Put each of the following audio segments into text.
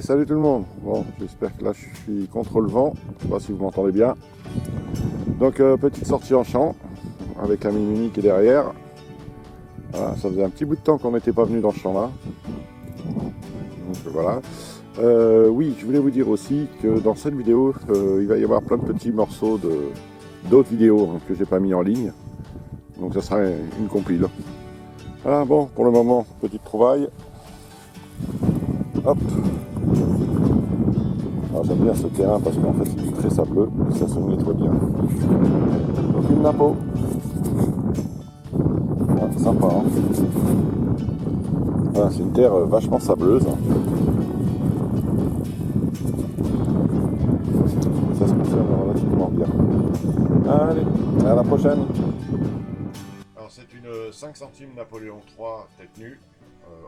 salut tout le monde. Bon, j'espère que là je suis contre le vent. Je sais pas si vous m'entendez bien. Donc petite sortie en champ avec l'ami Muni qui est derrière. Voilà, ça faisait un petit bout de temps qu'on n'était pas venu dans ce champ là. Donc voilà. Oui, je voulais vous dire aussi que dans cette vidéo, il va y avoir plein de petits morceaux d'autres vidéos que j'ai pas mis en ligne. Donc ça sera une compile. Voilà, bon, pour le moment, petite trouvaille. Hop. Alors j'aime bien ce terrain parce qu'en fait il est très sableux et ça se nettoie bien. Donc une napo. Ouais, sympa, hein. Voilà, c'est une terre vachement sableuse. Ça se conserve relativement bien. Allez, à la prochaine. Alors c'est une 5 centimes Napoléon III tête nue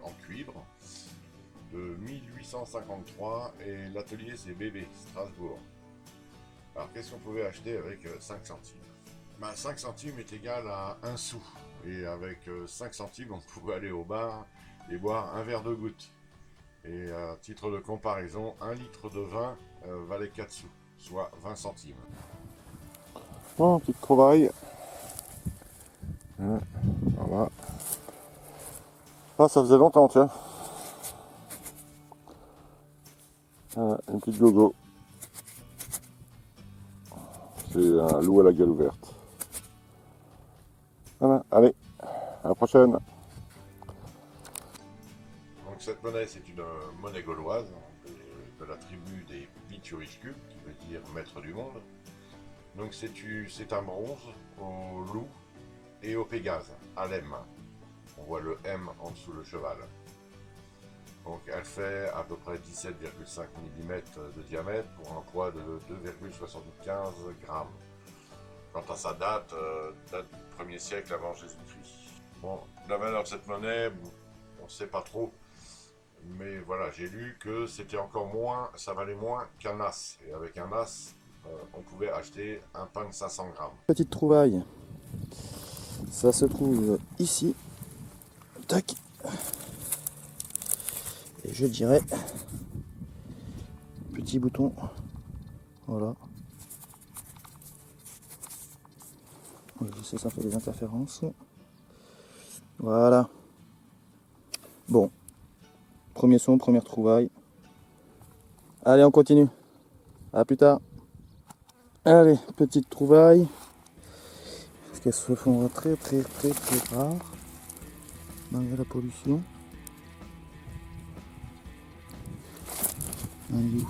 en cuivre de 1853 et l'atelier c'est Bébé, Strasbourg. Alors qu'est-ce qu'on pouvait acheter avec 5 centimes? 5 centimes est égal à 1 sou et avec 5 centimes on pouvait aller au bar et boire un verre de goutte. Et à titre de comparaison, 1 litre de vin valait 4 sous, soit 20 centimes. Bon, petite trouvaille. Voilà. Ah, ça faisait longtemps, tiens. Une petite gogo. C'est un loup à la gueule ouverte. Voilà, allez, à la prochaine. Donc cette monnaie, c'est une monnaie gauloise de la tribu des Pityouishku, qui veut dire maître du monde. Donc c'est un bronze au loup et au pégase, à l'M. On voit le M en dessous le cheval. Donc elle fait à peu près 17,5 mm de diamètre pour un poids de 2,75 grammes. Quant à sa date du 1er siècle avant Jésus-Christ. Bon, la valeur de cette monnaie, on ne sait pas trop. Mais voilà, j'ai lu que c'était encore moins, ça valait moins qu'un as. Et avec un as, on pouvait acheter un pain de 500 grammes. Petite trouvaille. Ça se trouve ici. Tac. Et je dirais petit bouton. Voilà. Oui, je sais, ça fait des interférences. Voilà. Bon. Premier son, première trouvaille. Allez, on continue. À plus tard. Allez, petite trouvaille. Parce qu'elles se font très rares. Malgré la pollution. Un loup.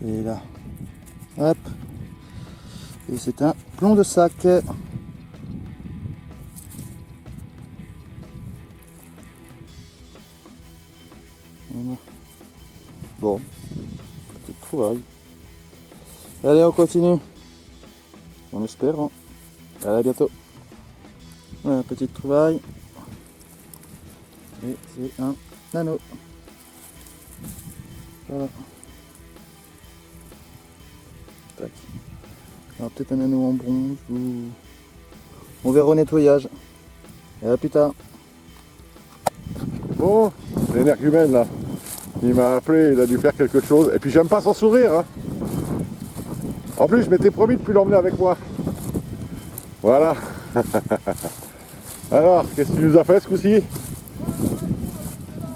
Et là. Hop. Et c'est un plomb de sac. Voilà. Bon. Petite trouvaille. Allez, on continue. On espère. Hein. À bientôt. Voilà, petite trouvaille. Et c'est un anneau. Voilà. Tac. Alors peut-être un anneau en bronze ou... On verra au nettoyage. Et à plus tard. Bon, l'énergumène là, il m'a appelé, il a dû faire quelque chose. Et puis j'aime pas son sourire. Hein. En plus, je m'étais promis de plus l'emmener avec moi. Voilà. Alors, qu'est-ce que tu nous as fait ce coup-ci?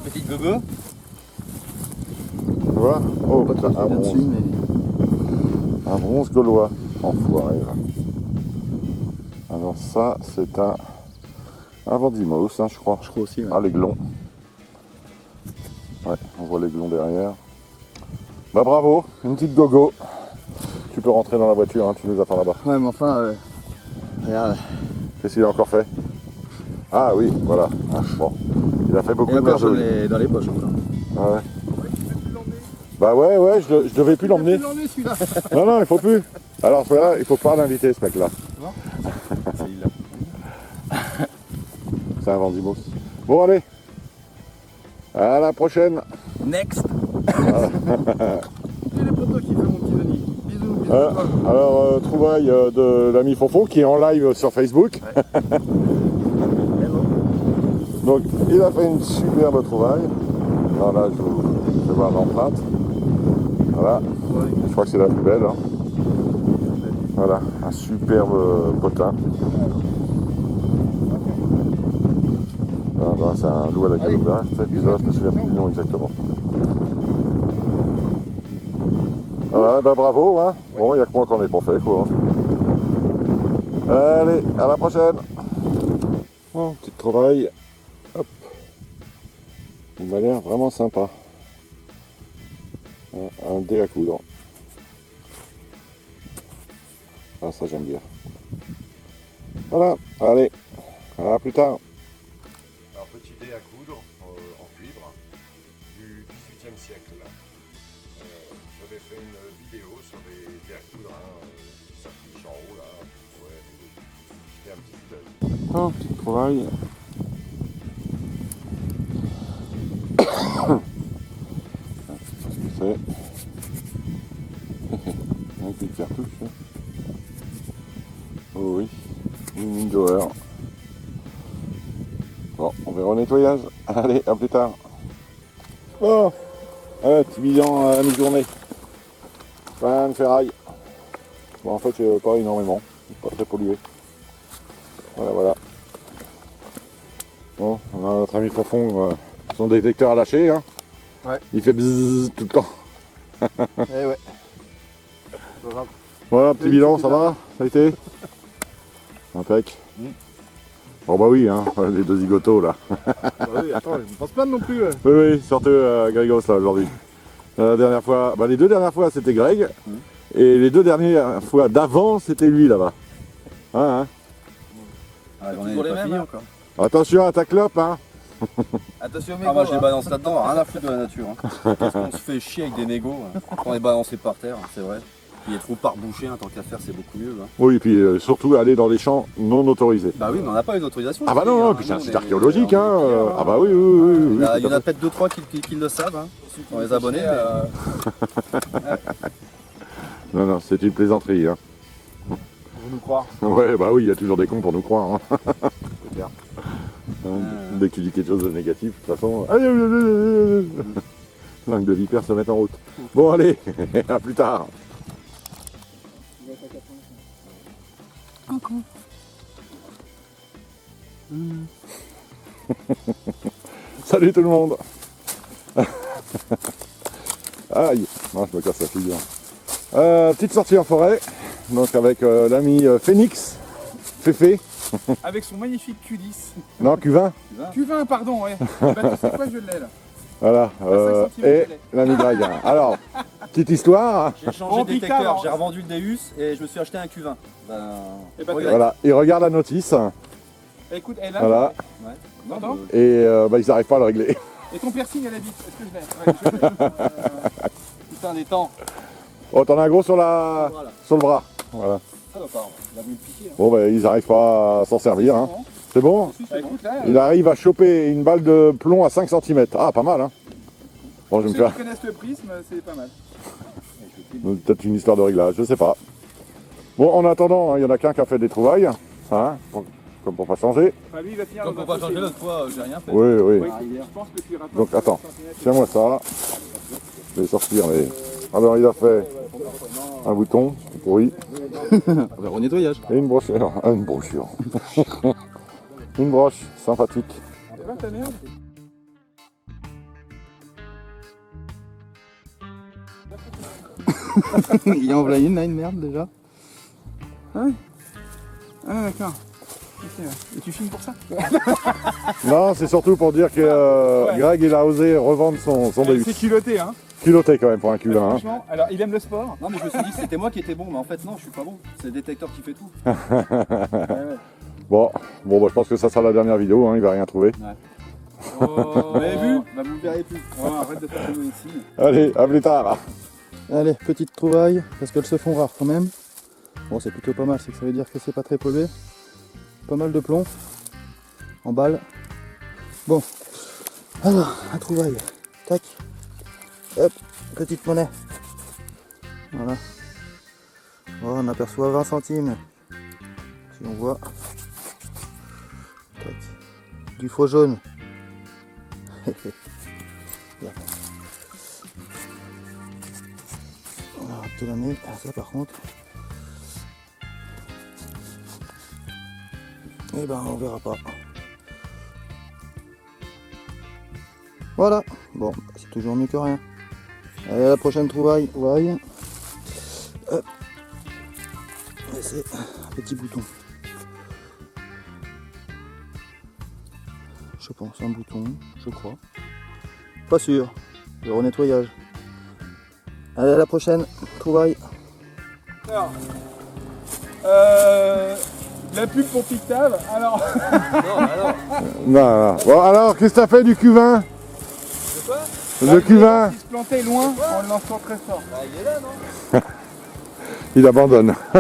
Petite gogo. Tu vois? Oh, Pas trop un bien bronze. dessus, mais... Un bronze gaulois. Enfoiré. Alors ça, c'est un Vendimos, hein, je crois. Je crois aussi, ouais. Ah, l'aiglon. Ouais, on voit l'aiglon derrière. Bah bravo, une petite gogo. Tu peux rentrer dans la voiture, hein, tu nous attends là-bas. Ouais, mais enfin, regarde. Qu'est-ce qu'il a encore fait? Ah oui, voilà. Ah, bon. Il a fait beaucoup Et de encore merveilles. dans les poches. Voilà. Ah ouais. Bah ouais, je devais plus l'emmener. Non, non, il faut plus. Alors voilà, il faut pas l'inviter ce mec-là. C'est un Vendimos. Bon allez. À la prochaine. Next. Et les potos qui fait mon petit Denis. Bisous. Alors, trouvaille de l'ami Fonfon qui est en live sur Facebook. Ouais. Donc, il a fait une superbe trouvaille. Alors là, je vais voir l'empreinte. Voilà. Ouais. Je crois que c'est la plus belle. Hein. Voilà, un superbe potin. Ah, c'est un loup à la Galouda. Je me souviens plus du nom exactement. Voilà, bah bravo, hein. Bon, il n'y a que moi qu'on est pas fait, quoi. Allez, à la prochaine. Bon, petite trouvaille. Hop. Il m'a l'air vraiment sympa. Un dé à coudre. Ah, ça j'aime bien. Voilà, allez, à plus tard. Alors, petit dé à coudre en cuivre du XVIIIe siècle. J'avais fait une vidéo sur les dés à coudre, qui s'affichent en haut là. Ouais, c'était un petit coup d'œil. Oh, petite trouvaille. Qu'est-ce que c'est? Un petit cartouche. Hein. Oh oui, une mine d'horreur. Bon, on verra au nettoyage. Allez, à plus tard. Bon, petit bilan à mi-journée. Plein de ferraille. Bon, en fait, pas énormément. Pas très pollué. Voilà, voilà. Bon, on a notre ami Fonfon, son détecteur à lâcher. Hein. Ouais. Il fait bzzz tout le temps. Eh ouais. Voilà, petit bilan, ça va? Ça a été? Impec. Bon bah oui, hein, les deux zigotos là. Bah oui, attends, je ne pense pas non plus. Oui, oui, surtout Grégos là aujourd'hui. La dernière fois, bah les deux dernières fois c'était Greg, et les deux dernières fois d'avant c'était lui là-bas. Hein, hein. Ah, j'en ai pas fini encore. Attention à ta clope, hein. Attention, Ah, moi je les balance là-dedans, rien à foutre de la nature. Hein. Qu'est-ce qu'on se fait chier avec des mégots quand on est balancé par terre, c'est vrai. Puis les trous par boucher, hein, tant qu'à faire, c'est beaucoup mieux. Hein. Oui, et puis surtout aller dans les champs non autorisés. Bah oui, mais on n'a pas une autorisation. Ah bah non, hein. puis c'est un Nous, site on est- archéologique, hein. on est- Ah bah oui, oui, oui. oui, Il y tout en à a fait. peut-être 2-3 qui le savent, hein, dans les abonnés. Non, non, c'est une plaisanterie, hein. Pour nous croire. Ouais, bah oui, il y a toujours des cons pour nous croire, hein. C'est clair. Dès que tu dis quelque chose de négatif, de toute façon... Langue de vipère se met en route. Bon, allez, à plus tard. Salut tout le monde. Aïe, non, je me casse la figure. Petite sortie en forêt, donc avec l'ami Phoenix, Féfé, Avec son magnifique Q10. non, Q20, Q20, pardon, ouais. Bah, tu sais quoi, je l'ai là. voilà, 5 centimètres, et je l'ai. l'ami Greg. Alors, petite histoire, J'ai changé Oh, de détecteur, putain, j'ai revendu le Deus et je me suis acheté un Q20. Eh ben, regrette. voilà, il regarde la notice, Écoute, elle là. voilà, Ouais. Attends. et bah, ils n'arrivent pas à le régler. Et ton piercing à la bite, est-ce que je l'ai? Ouais, je l'ai. Putain, des temps. Oh, t'en as un gros sur, la... Voilà. sur le bras, voilà. Ah, d'accord, il a voulu me piquer. Hein. Bon, bah, ils n'arrivent pas à s'en servir, hein. C'est bon? Bah, écoute, là, Il arrive à choper une balle de plomb à 5 cm. Ah, pas mal, hein. Bon, je vais me ceux faire qui connaissent le prisme, c'est pas mal. peut-être une histoire de réglage, je sais pas. Bon, en attendant, il y en a qu'un qui a fait des trouvailles, hein, comme pour pas changer. Enfin, lui, il va finir Comme dans pour un pas changer fossé. l'autre fois, j'ai rien fait. Oui, oui. Oui, je pense que tu rapportes Donc, attends. 5 centimètres. Tiens-moi ça. Je vais sortir, mais... Alors, il a fait un bouton, c'est pourri, On va au nettoyage. et une brochure. Une brochure. Une broche sympathique. C'est pas ta merde? Il en voilà une là, une merde déjà. Ah, d'accord. Ok, ouais. Et tu filmes pour ça? Non, c'est surtout pour dire que Ouais. Greg, il a osé revendre son Deus. C'est culotté, hein. Culotté quand même pour un Q1. Hein. Franchement, alors il aime le sport. Non, mais je me suis dit que c'était moi qui étais bon, mais en fait, non, je suis pas bon. C'est le détecteur qui fait tout. Bon, bah, je pense que ça sera la dernière vidéo, hein, il va rien trouver. Oh, Vous avez vu Bah, vous le verrez plus. Oh, arrête de faire des ici. Allez, à plus tard. Allez, petite trouvaille, parce qu'elles se font rares quand même. Bon, c'est plutôt pas mal, c'est que ça veut dire que c'est pas très pollué. Pas mal de plomb en balle. Bon, alors, la trouvaille. Tac. Hop, petite monnaie. Voilà. Oh, on aperçoit 20 centimes. Si on voit. Tac. Du faux jaune. Bien. On va rappeler l'année. Ah, ça par contre. Eh ben on verra pas. Voilà. Bon, c'est toujours mieux que rien. Allez, à la prochaine trouvaille. Ouais. Hop. Et c'est un petit bouton. Je pense un bouton, je crois. Pas sûr. Le renettoyage. Allez, à la prochaine trouvaille. Alors, la pub pour Pictave, alors... Non. Bon, alors, qu'est-ce que t'as fait du cuvain? De quoi? Le cuvain, Il se plantait loin en le lançant très fort. Bah il est là non? il abandonne. On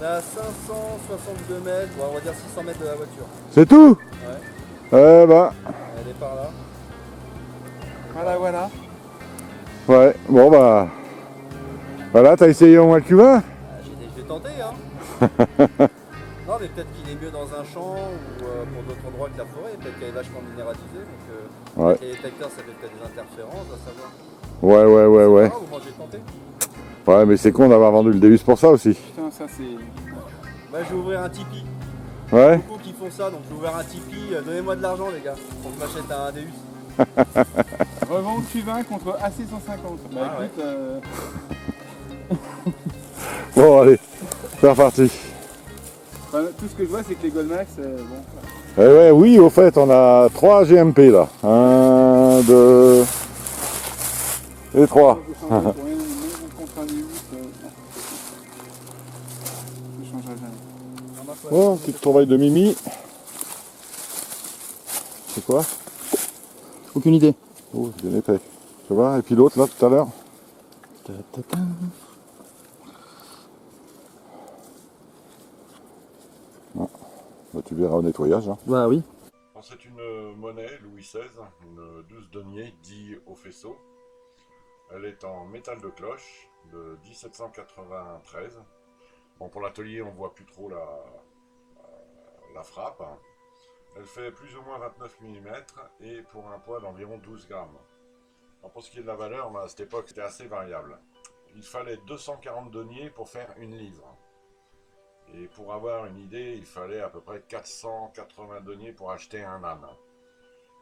est à 562 mètres, bon, on va dire 600 mètres de la voiture. C'est tout? Ouais. Eh ben, Elle est par là. Voilà. ouais, bon bah... Voilà, t'as essayé au moins le cuvain? Ah, j'ai tenté hein. Non mais peut-être qu'il est mieux dans un champ ou pour d'autres endroits que la forêt, peut-être qu'elle est vachement minéralisée, donc Ouais. avec les détecteurs ça fait peut-être des interférences, à savoir. Ouais. Ah, moi j'ai tenté. Ouais, mais c'est con d'avoir vendu le Deus pour ça aussi. Putain, ça c'est... Moi je vais ouvrir un Tipeee. Ouais. Beaucoup qui font ça, donc je vais ouvrir un Tipeee. Donnez-moi de l'argent les gars, pour que je m'achète un Deus. Revends Cuvain contre AC150. Bah Ah, écoute, Bon, allez, c'est reparti. enfin, tout ce que je vois c'est que les Goldmax, bon... Eh ouais, oui, au fait, on a 3 GMP là. 1, 2 et 3. Je changerai pour rien, même contre un Deus, je changerai jamais. Bon, petite trouvaille de Mimi. C'est quoi? Aucune idée. Oh, c'est bien épais. Tu vois? Et puis l'autre là tout à l'heure. Ta, ta, ta. Bah, tu verras au nettoyage. Hein. Bah oui. C'est une monnaie Louis XVI, une 12 deniers dit au faisceau. Elle est en métal de cloche de 1793. Bon, pour l'atelier, on voit plus trop la frappe. Elle fait plus ou moins 29 mm et pour un poids d'environ 12 grammes. Alors, pour ce qui est de la valeur, à cette époque, c'était assez variable. Il fallait 240 deniers pour faire une livre. Et pour avoir une idée, il fallait à peu près 480 deniers pour acheter un âne.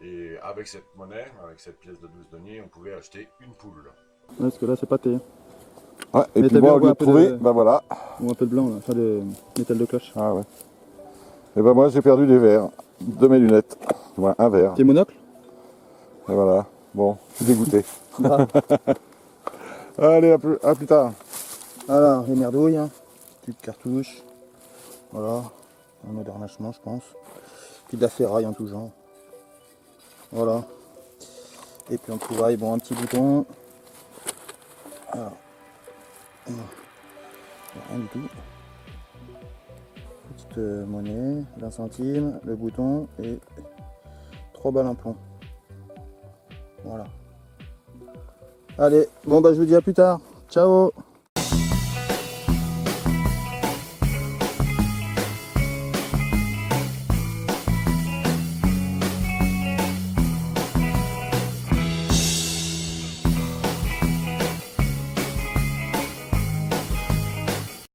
Et avec cette monnaie, avec cette pièce de 12 deniers, on pouvait acheter une poule. Ouais, parce que là c'est pâté. Hein. Ouais, et Mais puis t'as moi, bien au lieu un de peu trouver, de- ben voilà. Ou un peu de blanc là, enfin de métal de cloche. Ah ouais. Et ben moi, j'ai perdu des verres de mes lunettes. Ouais, un verre. Tes monocles? Et voilà. Bon, je suis dégoûté. Allez, à plus tard. Voilà, les merdouilles, hein. Petite cartouche. Voilà, un modernachement je pense. Puis de la ferraille en tout genre. Voilà. Et puis on trouvaille, bon, un petit bouton. Alors. Rien du tout. Petite monnaie, 20 centimes, le bouton et 3 balles en plomb. Voilà. Allez, bon bah je vous dis à plus tard. Ciao.